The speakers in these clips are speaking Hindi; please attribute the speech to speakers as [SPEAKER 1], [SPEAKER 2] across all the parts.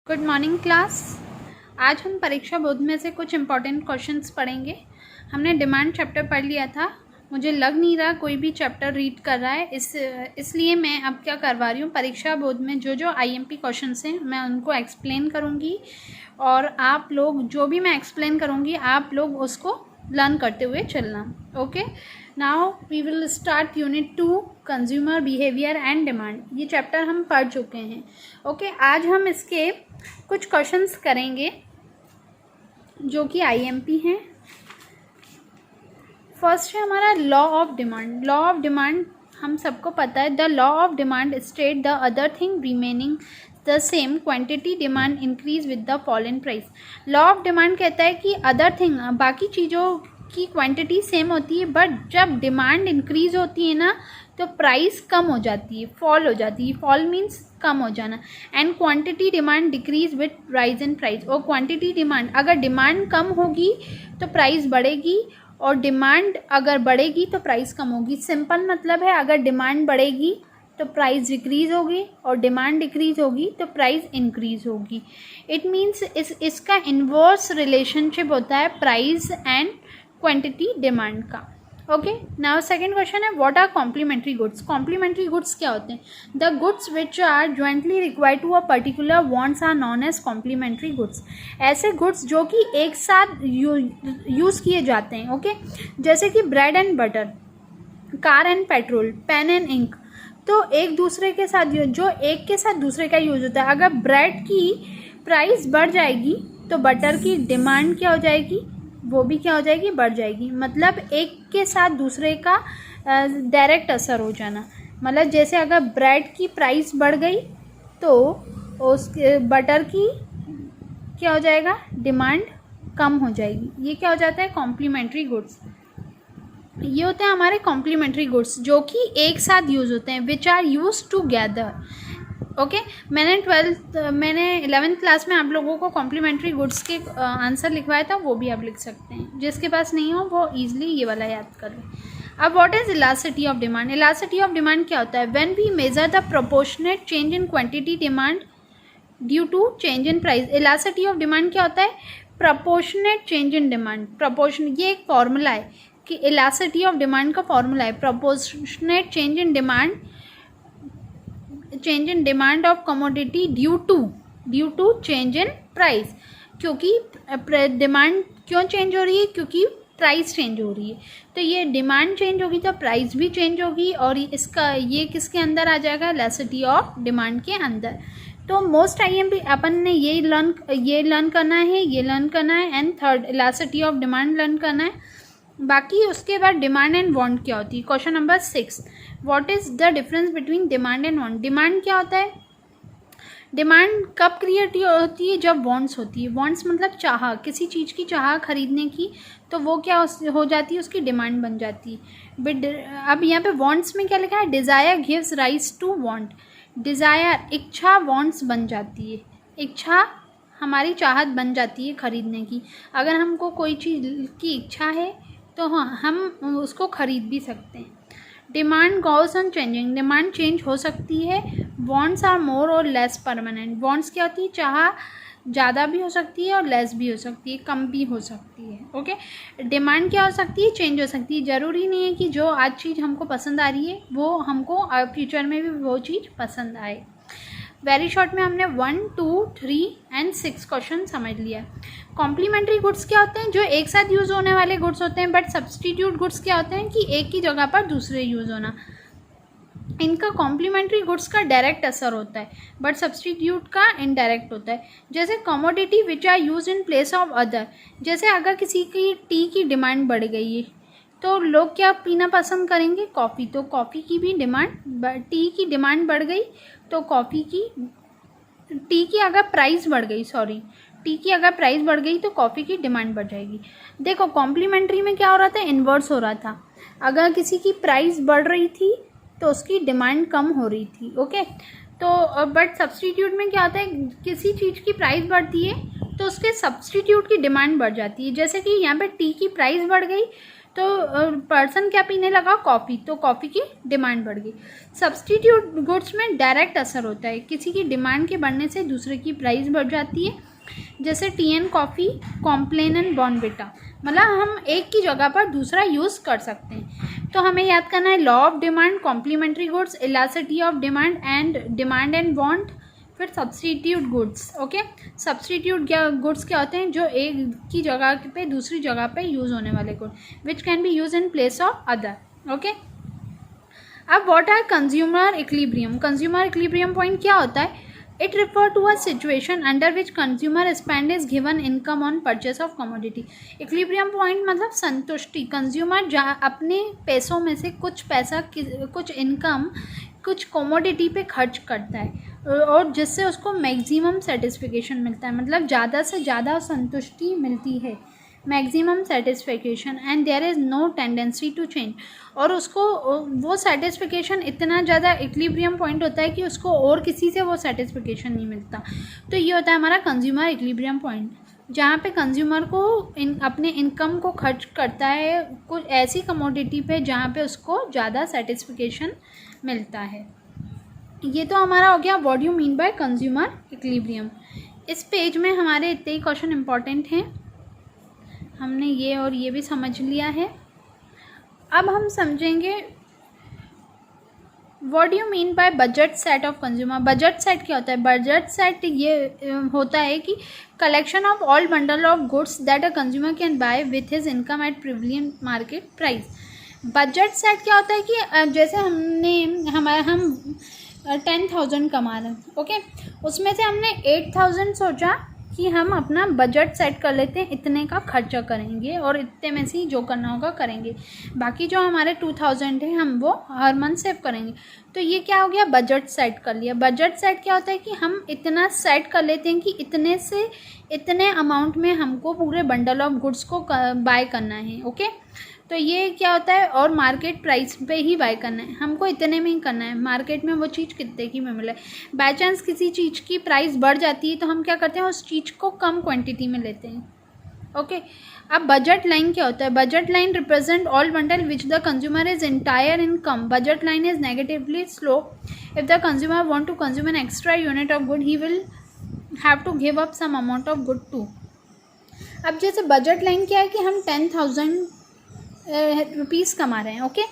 [SPEAKER 1] Good morning class. आज हम परीक्षा बोध में से कुछ इम्पॉर्टेंट क्वेश्चंस पढ़ेंगे। हमने डिमांड चैप्टर पढ़ लिया था। मुझे लग नहीं रहा कोई भी चैप्टर रीड कर रहा है, इसलिए मैं अब क्या करवा रही हूँ, परीक्षा बोध में जो आईएमपी क्वेश्चंस हैं मैं उनको एक्सप्लेन करूँगी और आप लोग जो भी मैं एक्सप्लेन करूँगी आप लोग उसको लर्न करते हुए चलना। Okay, now we will start unit 2 consumer behaviour and demand. ये चैप्टर हम पढ़ चुके हैं। ओके, आज हम इसके कुछ क्वेश्चंस करेंगे जो कि आईएमपी हैं। फर्स्ट है हमारा law of demand. Law of demand हम सबको पता है, the law of demand state the other thing remaining the same quantity demand increase with the fall in price. Law of demand कहता है कि अदर थिंग, बाकी चीज़ों की क्वांटिटी सेम होती है, बट जब डिमांड इंक्रीज होती है ना तो प्राइस कम हो जाती है, फॉल हो जाती है। फॉल मीन्स कम हो जाना। And quantity demand decrease with rise in price. और क्वांटिटी डिमांड, अगर डिमांड कम होगी तो प्राइस बढ़ेगी और डिमांड अगर बढ़ेगी तो प्राइस कम होगी। सिंपल मतलब है, अगर डिमांड बढ़ेगी तो प्राइस डिक्रीज होगी और डिमांड डिक्रीज होगी तो प्राइस इंक्रीज होगी। इट मीन्स इसका इन्वर्स रिलेशनशिप होता है प्राइस एंड क्वांटिटी डिमांड का। ओके, नाउ सेकेंड क्वेश्चन है what are complementary goods. Complementary goods क्या होते हैं? The goods which are jointly required to a particular wants are known as complementary goods. ऐसे गुड्स जो कि एक साथ यूज़ किए जाते हैं। ओके, जैसे कि bread and butter, car and petrol, pen and ink. तो एक दूसरे के साथ जो एक के साथ दूसरे का यूज होता है। अगर ब्रेड की प्राइस बढ़ जाएगी तो बटर की डिमांड क्या हो जाएगी, वो भी क्या हो जाएगी, बढ़ जाएगी। मतलब एक के साथ दूसरे का डायरेक्ट असर हो जाना। मतलब जैसे अगर ब्रेड की प्राइस बढ़ गई तो उसके बटर की क्या हो जाएगा, डिमांड कम हो जाएगी। ये क्या हो जाता है, कॉम्प्लीमेंट्री गुड्स। ये होते हैं हमारे कॉम्प्लीमेंट्री गुड्स जो कि एक साथ यूज़ होते हैं, which are use together. Okay, मैंने 11th क्लास में आप लोगों को कॉम्प्लीमेंट्री गुड्स के आंसर लिखवाया था, वो भी आप लिख सकते हैं। जिसके पास नहीं हो वो ईजिली ये वाला याद कर लें। अब what is elasticity of demand. Elasticity of demand क्या होता है? When we measure the proportionate change in quantity demand due to change in price. Elasticity of demand क्या होता है? Proportionate change in demand. Proportion, ये एक फॉर्मूला है कि इलास्टिसिटी ऑफ डिमांड का फॉर्मूला है proportionate change in demand of commodity due to change in price. क्योंकि डिमांड क्यों चेंज हो रही है? क्योंकि प्राइस चेंज हो रही है। तो ये डिमांड चेंज होगी तो प्राइस भी चेंज होगी और ये किसके अंदर आ जाएगा, इलास्टिसिटी ऑफ डिमांड के अंदर। तो मोस्ट आईएमपी अपन ने ये लर्न करना है and third elasticity of demand learn करना है। बाकी उसके बाद डिमांड एंड वांट क्या होती है। Question number 6, what is the difference between demand and want. Demand क्या होता है? डिमांड कब क्रिएट होती है? जब वांट्स होती है। वांट्स मतलब चाह, किसी चीज़ की चाह खरीदने की, तो वो क्या हो जाती है, उसकी डिमांड बन जाती है। बट अब यहाँ पे वांट्स में क्या लिखा है, desire gives rise to want. Desire, इच्छा, वांट्स बन जाती है। इच्छा हमारी चाहत बन जाती है खरीदने की। अगर हमको कोई चीज़ की इच्छा है तो हाँ, हम उसको खरीद भी सकते हैं। Demand goes on changing. Demand change हो सकती है। वांट्स आर मोर और लेस परमानेंट। वांट्स क्या होती है, चाह ज़्यादा भी हो सकती है और लेस भी हो सकती है, कम भी हो सकती है। ओके, डिमांड क्या हो सकती है, चेंज हो सकती है। ज़रूरी नहीं है कि जो आज चीज़ हमको पसंद आ रही है वो हमको फ्यूचर में भी वो चीज़ पसंद आए। वेरी शॉर्ट में हमने 1, 2, 3 एंड 6 क्वेश्चन समझ लिया। कॉम्प्लीमेंट्री गुड्स क्या होते हैं? जो एक साथ यूज़ होने वाले गुड्स होते हैं। बट सब्सटीट्यूट गुड्स क्या होते हैं कि एक की जगह पर दूसरे यूज़ होना। इनका कॉम्प्लीमेंट्री गुड्स का डायरेक्ट असर होता है बट सब्सटीट्यूट का इनडायरेक्ट होता है। जैसे commodity which are use in place of other. जैसे अगर किसी की टी की डिमांड बढ़ गई है तो लोग क्या पीना पसंद करेंगे, कॉफ़ी। तो कॉफ़ी की भी डिमांड, टी की डिमांड बढ़ गई तो टी की अगर प्राइस बढ़ गई तो कॉफ़ी की डिमांड बढ़ जाएगी। देखो कॉम्प्लीमेंट्री में क्या हो रहा था, इन्वर्स हो रहा था। अगर किसी की प्राइस बढ़ रही थी तो उसकी डिमांड कम हो रही थी। ओके, तो बट सब्सटीट्यूट में क्या होता है, किसी चीज़ की प्राइस बढ़ती है तो उसके सब्सटीट्यूट की डिमांड बढ़ जाती है। जैसे कि यहाँ पे टी की प्राइस बढ़ गई तो पर्सन क्या पीने लगा, कॉफ़ी, तो कॉफ़ी की डिमांड बढ़ गई। सब्सटीट्यूट गुड्स में डायरेक्ट असर होता है, किसी की डिमांड के बढ़ने से दूसरे की प्राइस बढ़ जाती है, जैसे tea and coffee, Complan and Bournvita. मतलब हम एक की जगह पर दूसरा यूज़ कर सकते हैं। तो हमें याद करना है law of demand, complementary goods, elasticity of demand and want, फिर substitute goods. Okay, substitute goods क्या होते हैं, जो एक की जगह पे दूसरी जगह पे यूज़ होने वाले good, which can be use in place of other. Okay, अब what are consumer equilibrium. Consumer equilibrium point क्या होता है, it refer to a situation under which consumer spend is given income on purchase of commodity. Equilibrium point मतलब संतुष्टि, कंज्यूमर अपने पैसों में से कुछ पैसा, कुछ इनकम कुछ कमोडिटी पे खर्च करता है और जिससे उसको मैक्सिमम सेटिस्फिकेशन मिलता है, मतलब ज़्यादा से ज़्यादा संतुष्टि मिलती है, maximum satisfaction, and there is no tendency to change. और उसको वो सेटिस्फिकेशन इतना ज़्यादा इक्विलिब्रियम पॉइंट होता है कि उसको और किसी से वो सेटिस्फिकेशन नहीं मिलता। तो ये होता है हमारा कंज्यूमर इक्विलिब्रियम पॉइंट, जहाँ पे कंज्यूमर को अपने इनकम को खर्च करता है कुछ ऐसी कमोडिटी पे जहाँ पे उसको ज़्यादा सेटिस्फिकेशन मिलता है। ये तो हमारा हो गया what you mean by consumer equilibrium. इस पेज में हमारे इतने ही क्वेश्चन इंपॉर्टेंट हैं, हमने ये और ये भी समझ लिया है। अब हम समझेंगे what you mean by budget set of consumer. Budget set क्या होता है, बजट सेट ये होता है कि collection of all bundle of goods that a consumer can buy with his income at prevalent market price. Budget set क्या होता है कि जैसे हम 10,000 कमा रहे हैं, ओके, उसमें से हमने 8,000 सोचा कि हम अपना बजट सेट कर लेते हैं, इतने का खर्चा करेंगे और इतने में से जो करना होगा करेंगे, बाकी जो हमारे 2,000 है हम वो हर मंथ सेव करेंगे। तो ये क्या हो गया, बजट सेट कर लिया। बजट सेट क्या होता है कि हम इतना सेट कर लेते हैं कि इतने से इतने अमाउंट में हमको पूरे बंडल ऑफ गुड्स को बाय करना है। ओके, तो ये क्या होता है, और मार्केट प्राइस पे ही बाय करना है, हमको इतने में ही करना है, मार्केट में वो चीज़ कितने की में मिले। बाय चांस किसी चीज़ की प्राइस बढ़ जाती है तो हम क्या करते हैं, उस चीज़ को कम क्वांटिटी में लेते हैं। ओके, अब बजट लाइन क्या होता है, budget line represent all bundle which the consumer is entire income. Budget line is negatively slow if the consumer want to consume an extra unit of good he will have to give up some amount of good two. अब जैसे बजट लाइन क्या है कि हम 10,000 रुपीज़ कमा रहे हैं, ओके,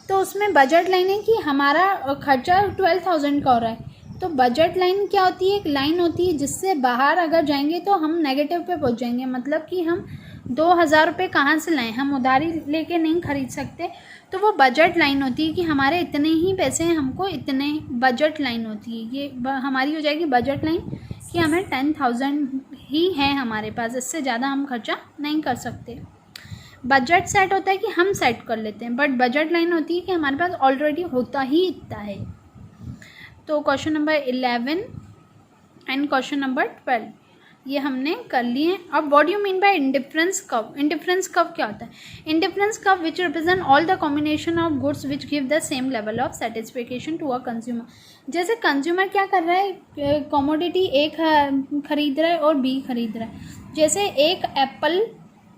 [SPEAKER 1] तो उसमें बजट लाइन है कि हमारा खर्चा 12,000 का हो रहा है। तो बजट लाइन क्या होती है, एक लाइन होती है जिससे बाहर अगर जाएंगे तो हम नेगेटिव पे पहुंच जाएंगे, मतलब कि हम 2,000 रुपये कहाँ से लाएं, हम उधारी लेके नहीं खरीद सकते। तो वो बजट लाइन होती है कि हमारे इतने ही पैसे हैं, हमको इतने, बजट लाइन होती है ये हमारी हो जाएगी बजट लाइन कि हमें 10,000 ही है हमारे पास, इससे ज़्यादा हम खर्चा नहीं कर सकते। बजट सेट होता है कि हम सेट कर लेते हैं, बट बजट लाइन होती है कि हमारे पास ऑलरेडी होता ही इतना है। तो question number 11 and question number 12 ये हमने कर लिए। अब what you mean by indifference curve. Indifference curve क्या होता है, indifference curve which represent all the combination of goods which give the same level of satisfaction to a consumer. जैसे कंज्यूमर क्या कर रहा है, कमोडिटी ए खरीद रहा है और बी खरीद रहा है, जैसे एक एप्पल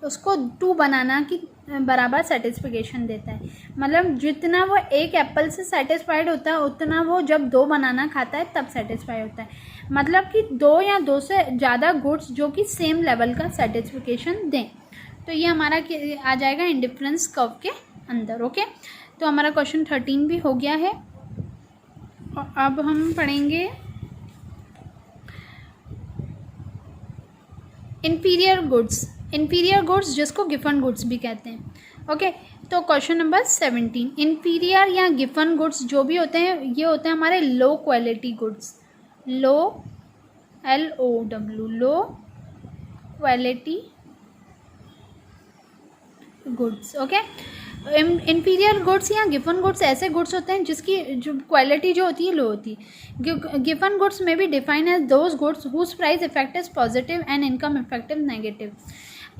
[SPEAKER 1] उसको 2 बनाना की बराबर सेटिस्फिकेशन देता है, मतलब जितना वो एक एप्पल से सेटिस्फाइड होता है उतना वो जब 2 बनाना खाता है तब सेटिस्फाई होता है, मतलब कि 2 या 2 से ज़्यादा गुड्स जो कि सेम लेवल का सेटिस्फिकेशन दें। तो ये हमारा आ जाएगा इंडिफरेंस कर्व के अंदर। ओके, तो हमारा क्वेश्चन 13 भी हो गया है। और अब हम पढ़ेंगे इंफीरियर गुड्स। इंफीरियर गुड्स जिसको गिफन गुड्स भी कहते हैं। ओके, तो क्वेश्चन नंबर 17, इंफीरियर या गिफन गुड्स जो भी होते हैं ये होते हैं हमारे लो क्वालिटी गुड्स, लो LOW low quality goods. Okay, inferior goods या गिफन गुड्स ऐसे गुड्स होते हैं जिसकी जो क्वालिटी जो होती है लो होती है। गिफन गुड्स में भी define as those goods whose price effect is positive and income effective negative.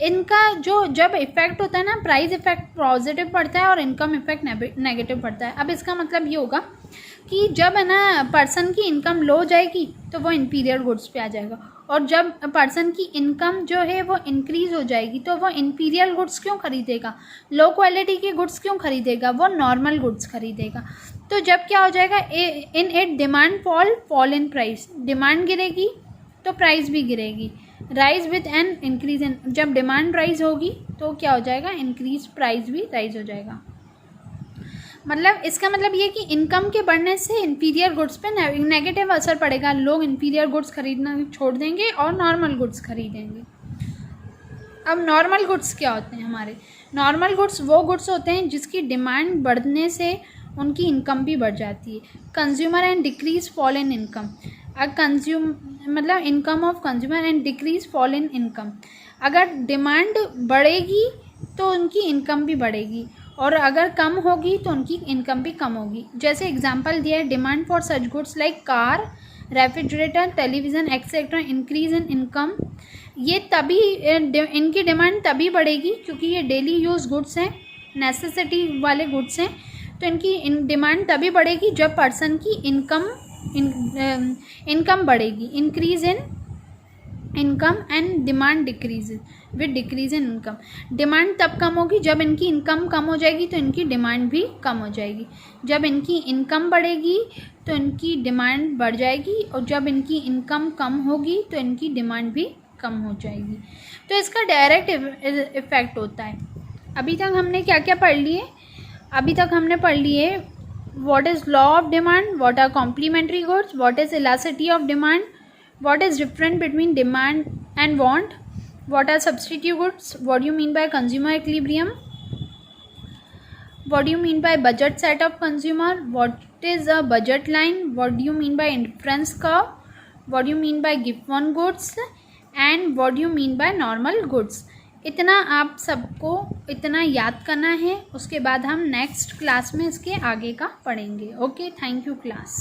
[SPEAKER 1] इनका जो जब इफेक्ट होता है ना, प्राइस इफेक्ट पॉजिटिव पड़ता है और इनकम इफेक्ट नेगेटिव पड़ता है। अब इसका मतलब ये होगा कि जब है ना पर्सन की इनकम लो जाएगी तो वो इंफीरियर गुड्स पे आ जाएगा, और जब पर्सन की इनकम जो है वो इंक्रीज़ हो जाएगी तो वो इंफीरियर गुड्स क्यों खरीदेगा, लो क्वालिटी के गुड्स क्यों खरीदेगा, वो नॉर्मल गुड्स खरीदेगा। तो जब क्या हो जाएगा, in it demand fall in price, demand गिरेगी तो प्राइस भी गिरेगी। Rise with an increase in, जब डिमांड राइज होगी तो क्या हो जाएगा, इंक्रीज प्राइस भी राइज हो जाएगा। मतलब इसका मतलब ये कि इनकम के बढ़ने से इंफीरियर गुड्स पे नेगेटिव असर पड़ेगा, लोग इंफीरियर गुड्स खरीदना छोड़ देंगे और नॉर्मल गुड्स खरीदेंगे। अब नॉर्मल गुड्स क्या होते हैं हमारे, नॉर्मल गुड्स वो गुड्स होते हैं जिसकी डिमांड बढ़ने से उनकी इनकम भी बढ़ जाती है। Consumer and decrease fall in income, मतलब income of consumer and decrease fall in income, अगर डिमांड बढ़ेगी तो उनकी इनकम भी बढ़ेगी और अगर कम होगी तो उनकी इनकम भी कम होगी। जैसे एग्जांपल दिया है, demand for such goods like car, refrigerator, television etcetera increase in income. ये तभी इनकी डिमांड तभी बढ़ेगी क्योंकि ये डेली यूज़ गुड्स हैं, नेसेसिटी वाले गुड्स हैं, तो इनकी डिमांड तभी बढ़ेगी जब पर्सन की इनकम बढ़ेगी। Increase in income and demand decrease with decrease in income. Demand तब कम होगी जब इनकी इनकम कम हो जाएगी तो इनकी डिमांड भी कम हो जाएगी। जब इनकी इनकम बढ़ेगी तो इनकी डिमांड बढ़ जाएगी और जब इनकी इनकम कम होगी तो इनकी डिमांड भी कम हो जाएगी। तो इसका डायरेक्ट इफेक्ट होता है। अभी तक हमने क्या क्या पढ़ लिए, अभी तक हमने पढ़ लिए what is law of demand, what are complementary goods, what is elasticity of demand, what is different between demand and want, what are substitute goods, what do you mean by consumer equilibrium, what do you mean by budget set of consumer, what is a budget line, what do you mean by inference curve, what do you mean by given goods and what do you mean by normal goods। इतना आप सबको इतना याद करना है, उसके बाद हम नेक्स्ट क्लास में इसके आगे का पढ़ेंगे। Okay, thank you class.